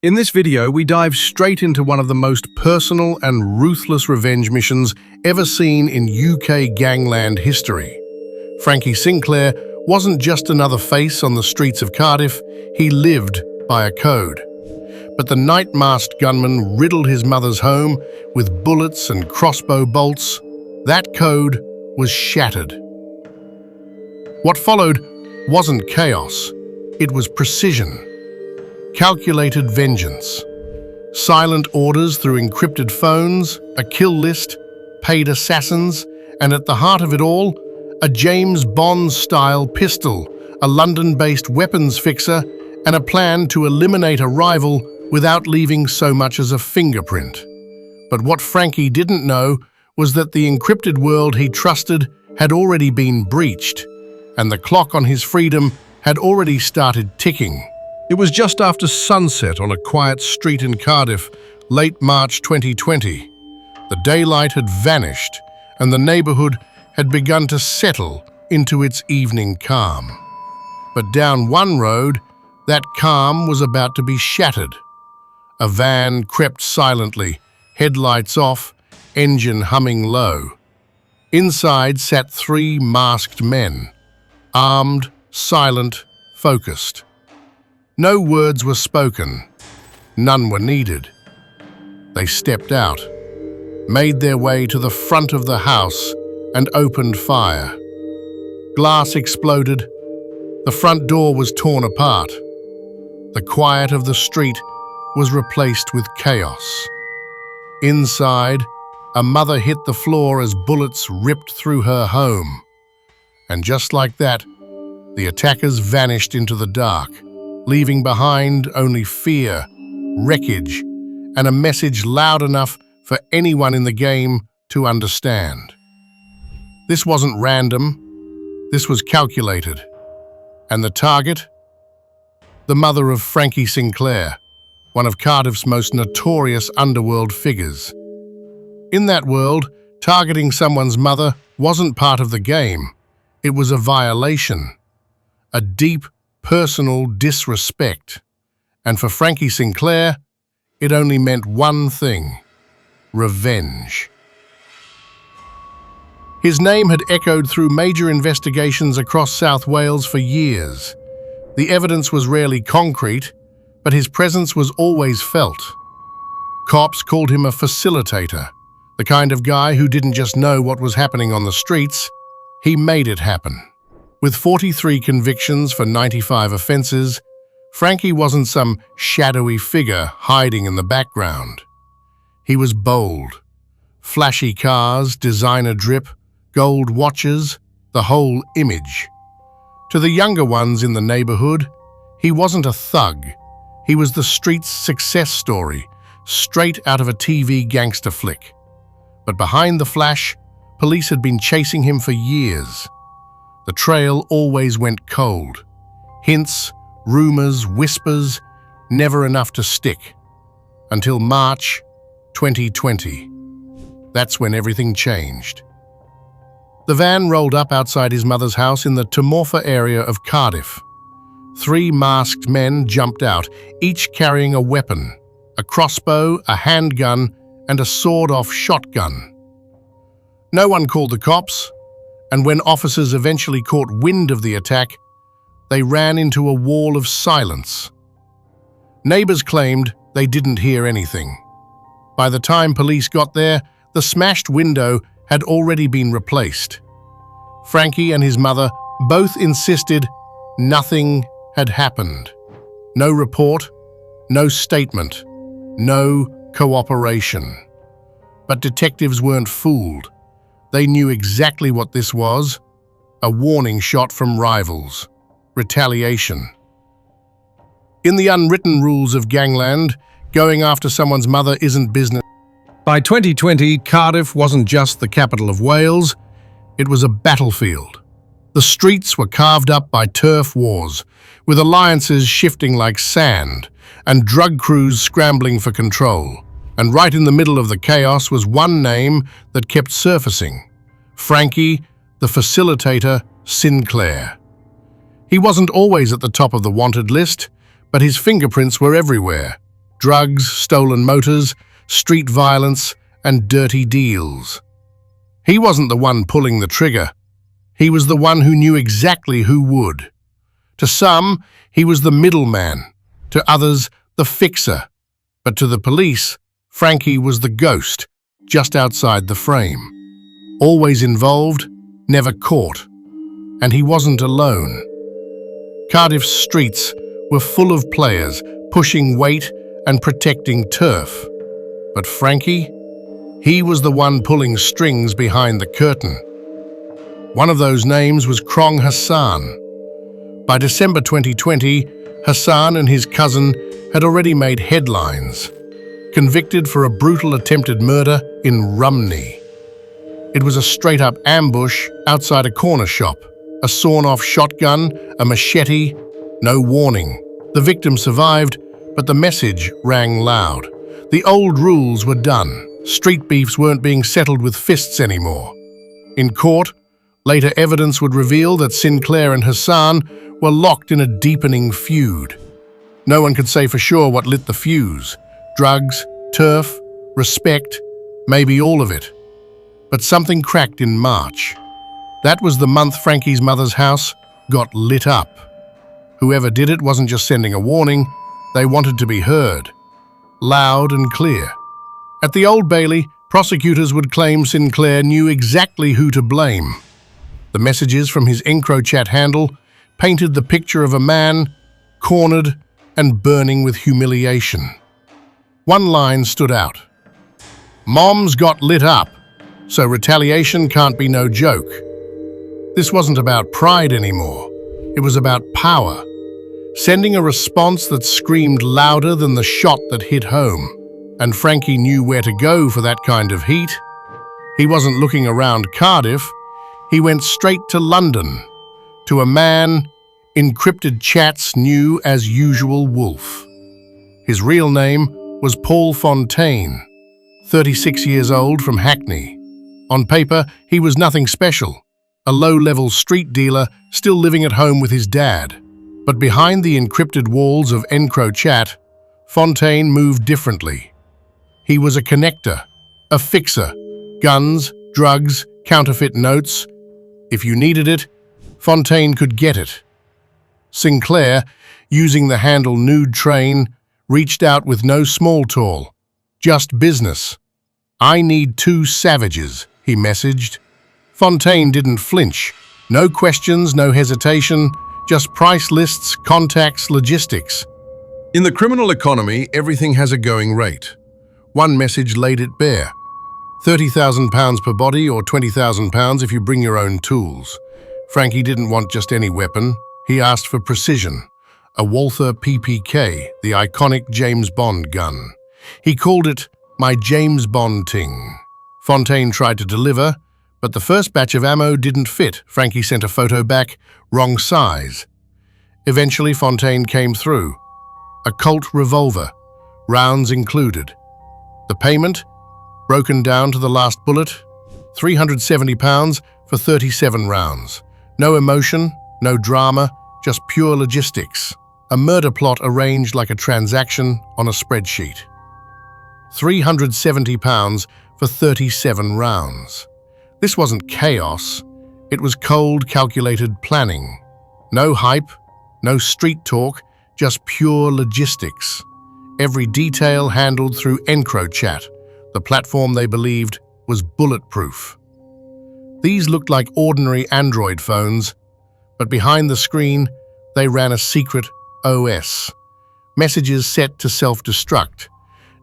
In this video, we dive straight into one of the most personal and ruthless revenge missions ever seen in UK gangland history. Frankie Sinclair wasn't just another face on the streets of Cardiff, he lived by a code. But the night-masked gunman riddled his mother's home with bullets and crossbow bolts. That code was shattered. What followed wasn't chaos, it was precision. Calculated vengeance. Silent orders through encrypted phones, a kill list, paid assassins, and at the heart of it all, a James Bond-style pistol, a London-based weapons fixer, and a plan to eliminate a rival without leaving so much as a fingerprint. But what Frankie didn't know was that the encrypted world he trusted had already been breached, and the clock on his freedom had already started ticking. It was just after sunset on a quiet street in Cardiff, late March 2020. The daylight had vanished, and the neighbourhood had begun to settle into its evening calm. But down one road, that calm was about to be shattered. A van crept silently, headlights off, engine humming low. Inside sat three masked men, armed, silent, focused. No words were spoken, none were needed. They stepped out, made their way to the front of the house and opened fire. Glass exploded, the front door was torn apart. The quiet of the street was replaced with chaos. Inside, a mother hit the floor as bullets ripped through her home. And just like that, the attackers vanished into the dark, leaving behind only fear, wreckage, and a message loud enough for anyone in the game to understand. This wasn't random, this was calculated. And the target? The mother of Frankie Sinclair, one of Cardiff's most notorious underworld figures. In that world, targeting someone's mother wasn't part of the game. It was a violation, a deep, personal disrespect. And for Frankie Sinclair, it only meant one thing: revenge. His name had echoed through major investigations across South Wales for years. The evidence was rarely concrete, but his presence was always felt. Cops called him a facilitator, the kind of guy who didn't just know what was happening on the streets, he made it happen. With 43 convictions for 95 offences, Frankie wasn't some shadowy figure hiding in the background. He was bold. Flashy cars, designer drip, gold watches, the whole image. To the younger ones in the neighbourhood, he wasn't a thug. He was the street's success story, straight out of a TV gangster flick. But behind the flash, police had been chasing him for years. The trail always went cold. Hints, rumours, whispers, never enough to stick. Until March 2020. That's when everything changed. The van rolled up outside his mother's house in the Tomorfa area of Cardiff. Three masked men jumped out, each carrying a weapon: a crossbow, a handgun, and a sawed-off shotgun. No one called the cops, and when officers eventually caught wind of the attack, they ran into a wall of silence. Neighbours claimed they didn't hear anything. By the time police got there, the smashed window had already been replaced. Frankie and his mother both insisted nothing had happened. No report, no statement, no cooperation. But detectives weren't fooled. They knew exactly what this was: a warning shot from rivals. Retaliation. In the unwritten rules of gangland, going after someone's mother isn't business. By 2020, Cardiff wasn't just the capital of Wales, it was a battlefield. The streets were carved up by turf wars, with alliances shifting like sand, and drug crews scrambling for control. And right in the middle of the chaos was one name that kept surfacing: Frankie, the Facilitator, Sinclair. He wasn't always at the top of the wanted list, but his fingerprints were everywhere. drugs, stolen motors, street violence, and dirty deals. He wasn't the one pulling the trigger. He was the one who knew exactly who would. To some, he was the middleman. To others, the fixer. But to the police, Frankie was the ghost, just outside the frame. Always involved, never caught. And he wasn't alone. Cardiff's streets were full of players, pushing weight and protecting turf. But Frankie? He was the one pulling strings behind the curtain. One of those names was Krong Hassan. By December 2020, Hassan and his cousin had already made headlines, convicted for a brutal attempted murder in Rumney. It was a straight-up ambush outside a corner shop, a sawn-off shotgun, a machete, no warning. The victim survived, but the message rang loud. The old rules were done. Street beefs weren't being settled with fists anymore. In court, later evidence would reveal that Sinclair and Hassan were locked in a deepening feud. No one could say for sure what lit the fuse. Drugs, turf, respect, maybe all of it. But something cracked in March. That was the month Frankie's mother's house got lit up. Whoever did it wasn't just sending a warning, they wanted to be heard. Loud and clear. At the Old Bailey, prosecutors would claim Sinclair knew exactly who to blame. The messages from his EncroChat handle painted the picture of a man cornered and burning with humiliation. One line stood out. "Mom's got lit up, so retaliation can't be no joke." This wasn't about pride anymore. It was about power, sending a response that screamed louder than the shot that hit home. And Frankie knew where to go for that kind of heat. He wasn't looking around Cardiff. He went straight to London, to a man Encrypted chats knew as usual Wolf. His real name was Paul Fontaine, 36 years old, from Hackney. On paper, he was nothing special, a low-level street dealer still living at home with his dad. But behind the encrypted walls of EncroChat, Fontaine moved differently. He was a connector, a fixer, guns, drugs, counterfeit notes. If you needed it, Fontaine could get it. Sinclair, using the handle Nude Train, reached out with no small talk, just business. "I need 2 savages," he messaged. Fontaine didn't flinch. No questions, no hesitation, just price lists, contacts, logistics. In the criminal economy, everything has a going rate. One message laid it bare. £30,000 per body or £20,000 if you bring your own tools. Frankie didn't want just any weapon. He asked for precision. A Walther PPK, the iconic James Bond gun. He called it "my James Bond ting." Fontaine tried to deliver, but the first batch of ammo didn't fit. Frankie sent a photo back, wrong size. Eventually, Fontaine came through. A Colt revolver, rounds included. The payment, broken down to the last bullet, £370 for 37 rounds. No emotion, no drama, just pure logistics. A murder plot arranged like a transaction on a spreadsheet. £370 for 37 rounds. This wasn't chaos. It was cold, calculated planning. No hype, no street talk, just pure logistics. Every detail handled through EncroChat, the platform they believed was bulletproof. These looked like ordinary Android phones, but behind the screen, they ran a secret OS. Messages set to self-destruct.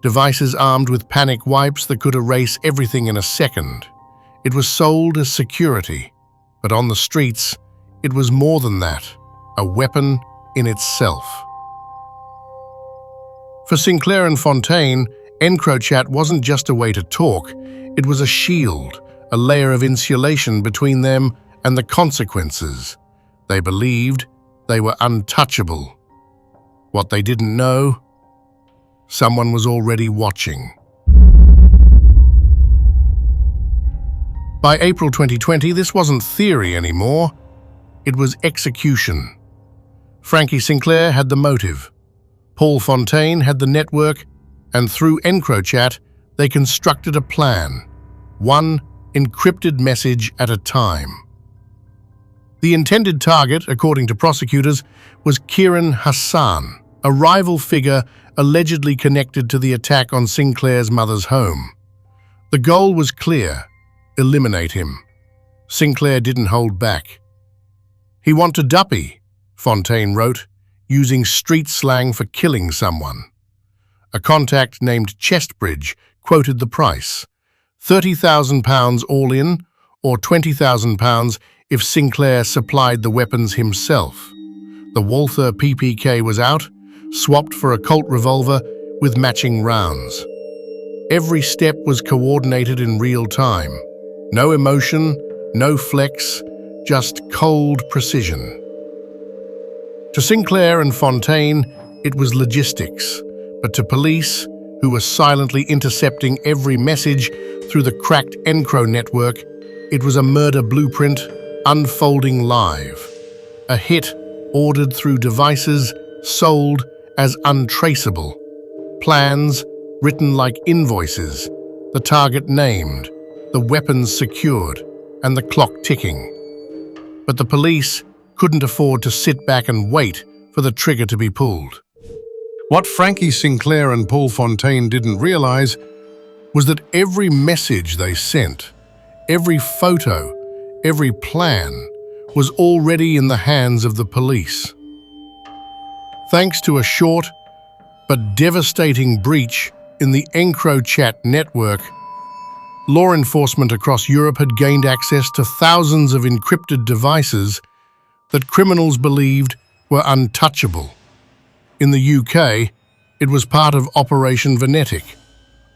Devices armed with panic wipes that could erase everything in a second. It was sold as security, but on the streets, it was more than that, a weapon in itself. For Sinclair and Fontaine, EncroChat wasn't just a way to talk, it was a shield, a layer of insulation between them and the consequences. They believed they were untouchable. What they didn't know, someone was already watching. By April 2020, this wasn't theory anymore. It was execution. Frankie Sinclair had the motive. Paul Fontaine had the network, and through EncroChat, they constructed a plan, one encrypted message at a time. The intended target, according to prosecutors, was Kiran Hassan, a rival figure allegedly connected to the attack on Sinclair's mother's home. The goal was clear: eliminate him. Sinclair didn't hold back. "He want a duppy," Fontaine wrote, using street slang for killing someone. A contact named Chestbridge quoted the price: £30,000 all in, or £20,000 if Sinclair supplied the weapons himself. The Walther PPK was out, swapped for a Colt revolver with matching rounds. Every step was coordinated in real time. No emotion, no flex, just cold precision. To Sinclair and Fontaine, it was logistics, but to police, who were silently intercepting every message through the cracked Encro network, it was a murder blueprint unfolding live. A hit ordered through devices sold as untraceable. Plans written like invoices, the target named, the weapons secured, and the clock ticking. But the police couldn't afford to sit back and wait for the trigger to be pulled. What Frankie Sinclair and Paul Fontaine didn't realize was that every message they sent, every photo, every plan was already in the hands of the police. Thanks to a short but devastating breach in the EncroChat network, law enforcement across Europe had gained access to thousands of encrypted devices that criminals believed were untouchable. In the UK, it was part of Operation Venetic,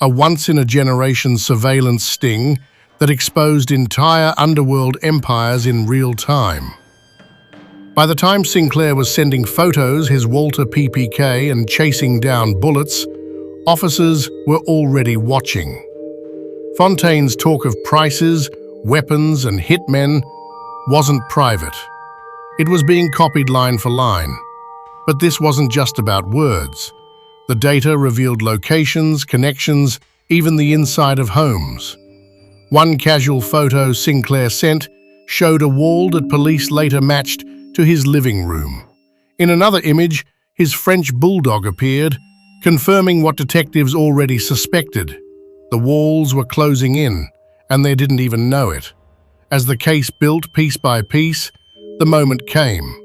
a once-in-a-generation surveillance sting that exposed entire underworld empires in real time. By the time Sinclair was sending photos, his Walther PPK, and chasing down bullets, officers were already watching. Fontaine's talk of prices, weapons, and hitmen wasn't private. It was being copied line for line. But this wasn't just about words. The data revealed locations, connections, even the inside of homes. One casual photo Sinclair sent showed a wall that police later matched to his living room. In another image, his French bulldog appeared, confirming what detectives already suspected. The walls were closing in, and they didn't even know it. As the case built piece by piece, the moment came.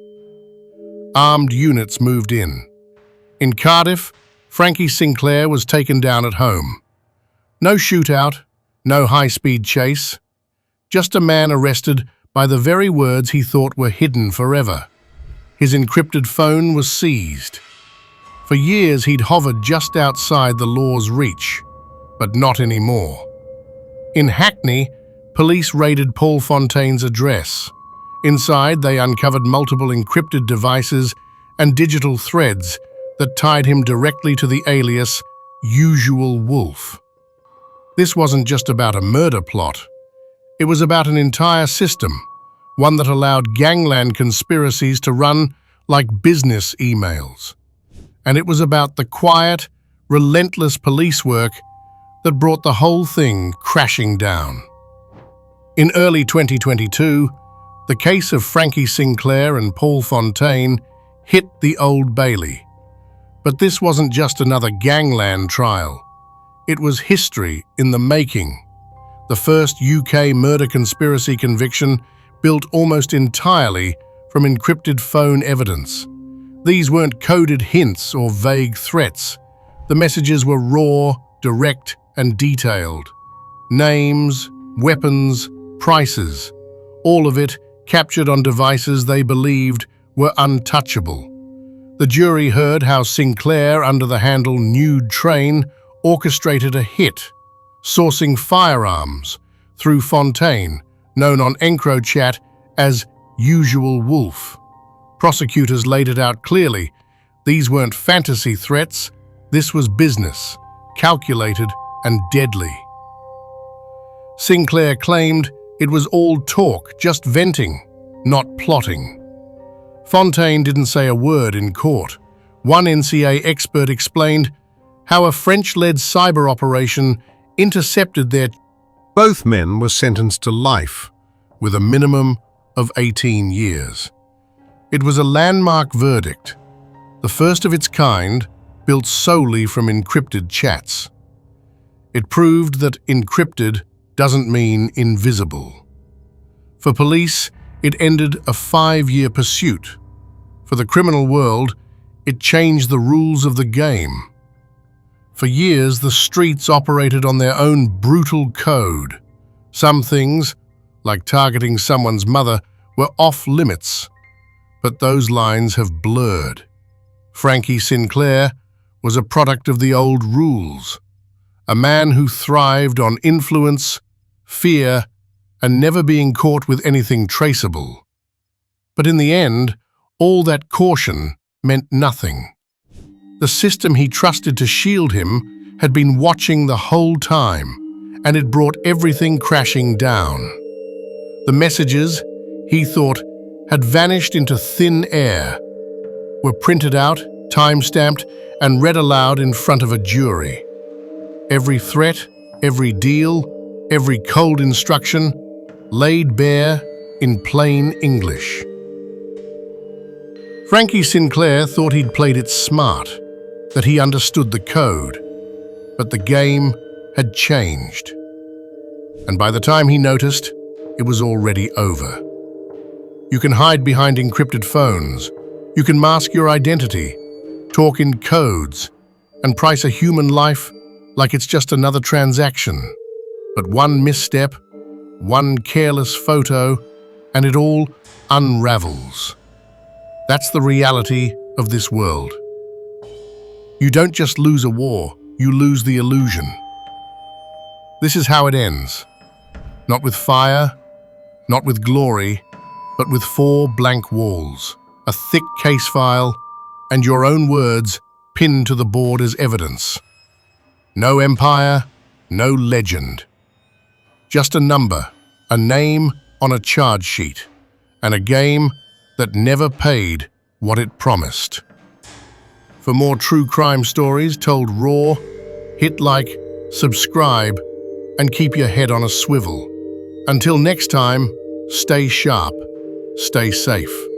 Armed units moved in. In Cardiff, Frankie Sinclair was taken down at home. No shootout, no high-speed chase, just a man arrested by the very words he thought were hidden forever. His encrypted phone was seized. For years he'd hovered just outside the law's reach, but not anymore. In Hackney, police raided Paul Fontaine's address. Inside, they uncovered multiple encrypted devices and digital threads that tied him directly to the alias Usual Wolf. This wasn't just about a murder plot. It was about an entire system, one that allowed Gangland conspiracies to run like business emails. And it was about the quiet, relentless police work that brought the whole thing crashing down. In early 2022, the case of Frankie Sinclair and Paul Fontaine hit the Old Bailey. But this wasn't just another Gangland trial. It was history in the making. The first UK murder conspiracy conviction built almost entirely from encrypted phone evidence. These weren't coded hints or vague threats. The messages were raw, direct, and detailed. Names, weapons, prices, all of it captured on devices they believed were untouchable. The jury heard how Sinclair, under the handle Nude Train, orchestrated a hit, sourcing firearms through Fontaine, known on EncroChat as Usual Wolf. Prosecutors laid it out clearly. These weren't fantasy threats. This was business, calculated and deadly. Sinclair claimed it was all talk, just venting, not plotting. Fontaine didn't say a word in court, One NCA expert explained how a French-led cyber operation intercepted their... Both men were sentenced to life, with a minimum of 18 years. It was a landmark verdict, the first of its kind, built solely from encrypted chats. It proved that encrypted doesn't mean invisible. For police, it ended a 5-year pursuit. For the criminal world, it changed the rules of the game. For years, the streets operated on their own brutal code. Some things, like targeting someone's mother, were off limits, but those lines have blurred. Frankie Sinclair was a product of the old rules, a man who thrived on influence, fear, and never being caught with anything traceable. But in the end, all that caution meant nothing. The system he trusted to shield him had been watching the whole time, and it brought everything crashing down. The messages, he thought, had vanished into thin air, were printed out, time-stamped, and read aloud in front of a jury. Every threat, every deal, every cold instruction laid bare in plain English. Frankie Sinclair thought he'd played it smart, that he understood the code, but the game had changed. And by the time he noticed, it was already over. You can hide behind encrypted phones, you can mask your identity, talk in codes, and price a human life like it's just another transaction. But one misstep, one careless photo, and it all unravels. That's the reality of this world. You don't just lose a war, you lose the illusion. This is how it ends. Not with fire, not with glory, but with 4 blank walls, a thick case file, and your own words pinned to the board as evidence. No empire, no legend. Just a number, a name on a charge sheet, and a game that never paid what it promised. For more true crime stories told raw, hit like, subscribe, and keep your head on a swivel. Until next time, stay sharp, stay safe.